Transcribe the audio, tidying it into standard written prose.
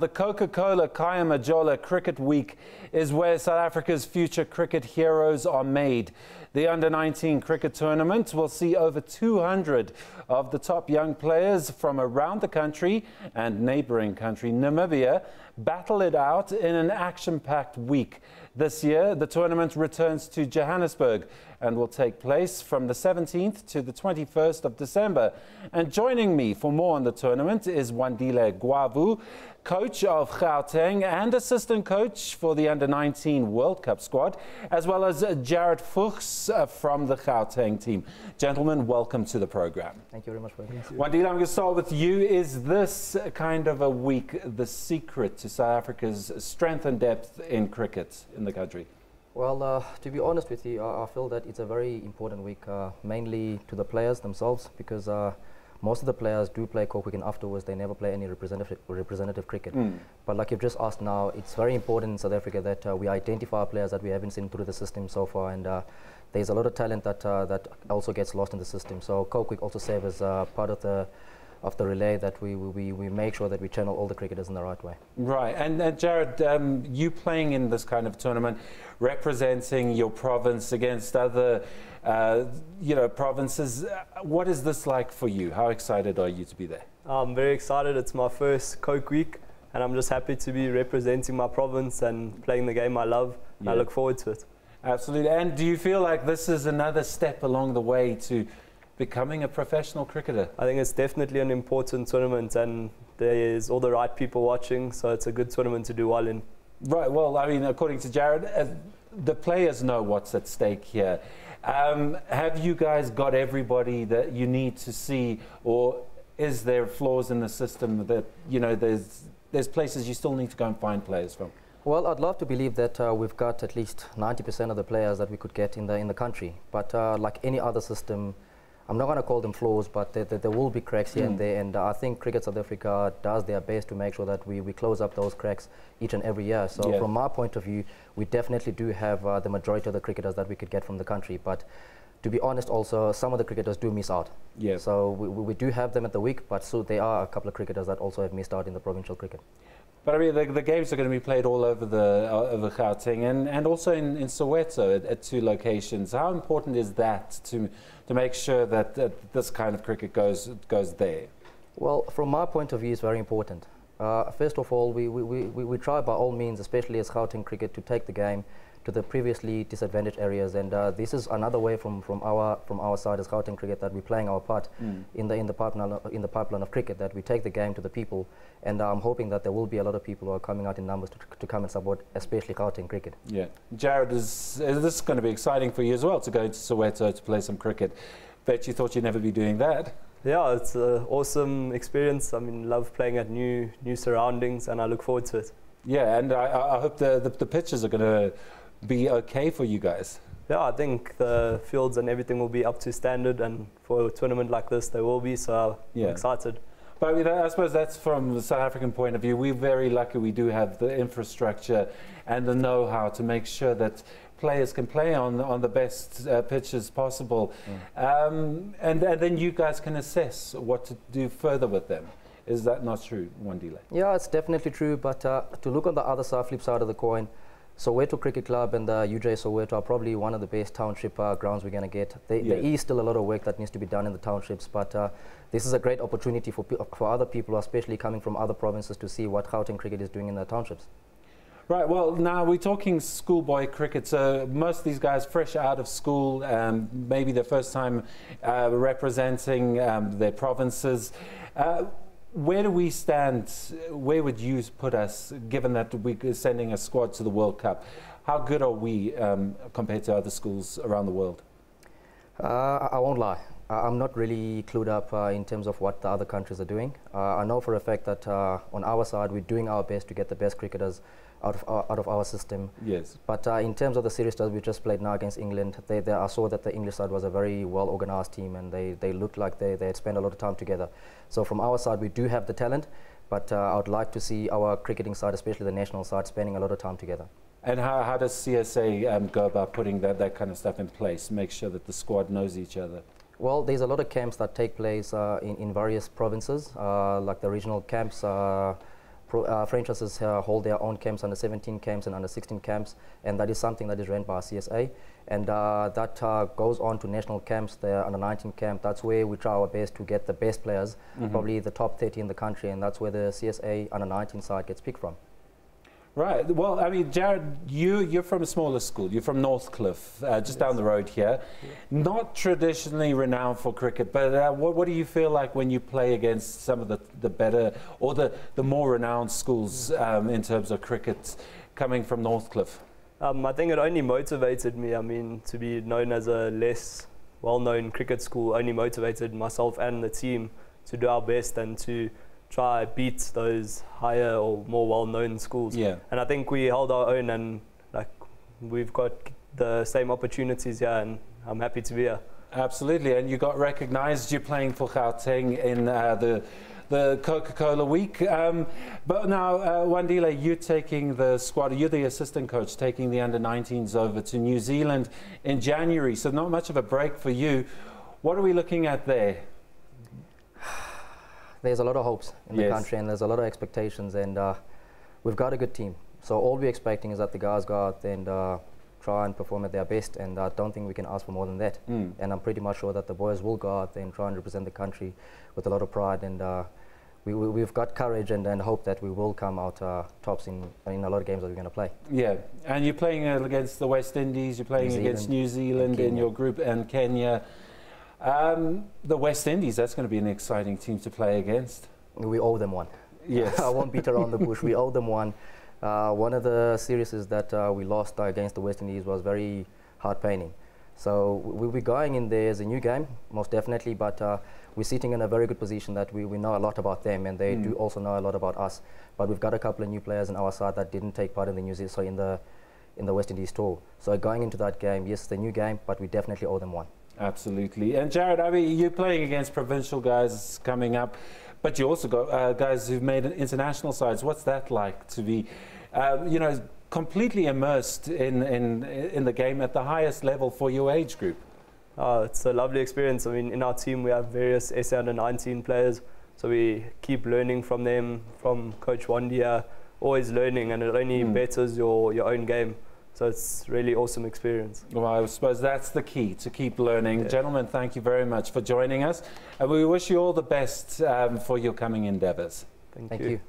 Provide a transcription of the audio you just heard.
The Coca-Cola Khaya Majola Cricket Week is where South Africa's future cricket heroes are made. The Under-19 cricket tournament will see over 200 of the top young players from around the country and neighbouring country Namibia battle it out in an action-packed week. This year, the tournament returns to Johannesburg and will take place from the 17th to the 21st of December. And joining me for more on the tournament is Wandile Gwavu, coach of Gauteng and assistant coach for the Under-19 World Cup squad, as well as Jared Fuchs from the Gauteng team. Gentlemen, welcome to the program. Thank you very much for having us. Wandile, I'm going to start with you. Is this kind of a week the secret to South Africa's strength and depth in cricket in the country? Well, to be honest with you, I feel that it's a very important week, mainly to the players themselves, because most of the players do play Coke Week and afterwards they never play any representative cricket. But like you've just asked now, it's very important in South Africa that we identify players that we haven't seen through the system so far, and there's a lot of talent that also gets lost in the system. So Coke Week also serves as part of the relay that we make sure that we channel all the cricketers in the right way. Right, and Jared, you playing in this kind of tournament, representing your province against other provinces, what is this like for you? How excited are you to be there? I'm very excited. It's my first Coke Week and I'm just happy to be representing my province and playing the game I love. Yeah. I look forward to it. Absolutely. And do you feel like this is another step along the way to becoming a professional cricketer? I think it's definitely an important tournament and there's all the right people watching, so it's a good tournament to do well in. Right, well, I mean, according to Jared, the players know what's at stake here. Have you guys got everybody that you need to see, or is there flaws in the system that, you know, there's places you still need to go and find players from? Well, I'd love to believe that we've got at least 90% of the players that we could get in the country, but like any other system, I'm not going to call them flaws, but there will be cracks here and there, and I think Cricket South Africa does their best to make sure that we close up those cracks each and every year. So from my point of view, we definitely do have the majority of the cricketers that we could get from the country, but to be honest also, some of the cricketers do miss out. Yeah. So we do have them at the week, but so there are a couple of cricketers that also have missed out in the provincial cricket. But I mean, the games are going to be played all over the Gauteng and also in Soweto at two locations. How important is that to make sure that this kind of cricket goes there? Well, from my point of view, it's very important. First of all, we try by all means, especially as Gauteng cricket, to take the game to the previously disadvantaged areas, and this is another way from our side as Gauteng cricket that we're playing our part in the pipeline of cricket, that we take the game to the people, and I'm hoping that there will be a lot of people who are coming out in numbers to come and support, especially Gauteng cricket. Yeah, Jared, is this going to be exciting for you as well, to go to Soweto to play some cricket? Bet you thought you'd never be doing that. Yeah, it's an awesome experience. I mean, love playing at new surroundings, and I look forward to it. Yeah, and I hope the pitches are going to be okay for you guys. Yeah, I think the fields and everything will be up to standard, and for a tournament like this they will be, so I'm excited. But I mean, I suppose that's from the South African point of view. We're very lucky we do have the infrastructure and the know-how to make sure that players can play on the best pitches possible. And then you guys can assess what to do further with them. Is that not true, Wandile? Yeah, it's definitely true, but to look on the other side, flip side of the coin, Soweto Cricket Club and the UJ Soweto are probably one of the best township grounds we're going to get. There is still a lot of work that needs to be done in the townships, but this is a great opportunity for other people, especially coming from other provinces, to see what Gauteng cricket is doing in the townships. Right, well, now we're talking schoolboy cricket, so most of these guys fresh out of school, maybe their first time representing their provinces. Where do we stand? Where would you put us, given that we're sending a squad to the World Cup? How good are we compared to other schools around the world? I won't lie. I'm not really clued up in terms of what the other countries are doing. I know for a fact that on our side, we're doing our best to get the best cricketers out of our system. Yes. But in terms of the series that we just played now against England, I saw that the English side was a very well-organized team, and they looked like they had spent a lot of time together. So from our side, we do have the talent, but I would like to see our cricketing side, especially the national side, spending a lot of time together. And how does CSA go about putting that kind of stuff in place, make sure that the squad knows each other? Well, there's a lot of camps that take place in various provinces, like the regional camps, franchises hold their own camps, under 17 camps and under 16 camps, and that is something that is run by CSA, and that goes on to national camps, the under 19 camp. That's where we try our best to get the best players, probably the top 30 in the country, and that's where the CSA under 19 side gets picked from. Right. Well, I mean, Jared, you're from a smaller school. You're from Northcliffe, just down the road here. Not traditionally renowned for cricket, but what do you feel like when you play against some of the better or the more renowned schools in terms of cricket coming from Northcliffe? I think it only motivated me. I mean, to be known as a less well-known cricket school only motivated myself and the team to do our best and to try beat those higher or more well-known schools. Yeah. And I think we held our own, and like we've got the same opportunities here, and I'm happy to be here. Absolutely. And you got recognised. You're playing for Gauteng in the Coca-Cola week. But now, Wandile, you're taking the squad. You're the assistant coach, taking the under-19s over to New Zealand in January. So not much of a break for you. What are we looking at there? There's a lot of hopes in the country, and there's a lot of expectations, and we've got a good team. So all we're expecting is that the guys go out and try and perform at their best, and I don't think we can ask for more than that. And I'm pretty much sure that the boys will go out there and try and represent the country with a lot of pride, and we've got courage and hope that we will come out tops in a lot of games that we're going to play. Yeah, and you're playing against the West Indies, you're playing against New Zealand in your group, and Kenya. The West Indies, that's going to be an exciting team to play against. We owe them one. Yes. I won't beat around the bush. We owe them one. One of the series that we lost against the West Indies was very heart-paining. So we'll be going in there as a new game, most definitely, but we're sitting in a very good position that we know a lot about them, and they do also know a lot about us. But we've got a couple of new players on our side that didn't take part in the New Zealand, so in the West Indies tour. So going into that game, yes, it's a new game, but we definitely owe them one. Absolutely. And Jared, I mean, you're playing against provincial guys coming up, but you also got guys who've made international sides. What's that like to be, you know, completely immersed in the game at the highest level for your age group? It's a lovely experience. I mean, in our team we have various SA under-19 players, so we keep learning from them, from Coach Wandile, always learning, and it only betters your own game. So it's really awesome experience. Well, I suppose that's the key, to keep learning. Yeah. Gentlemen, thank you very much for joining us. And we wish you all the best for your coming endeavours. Thank you.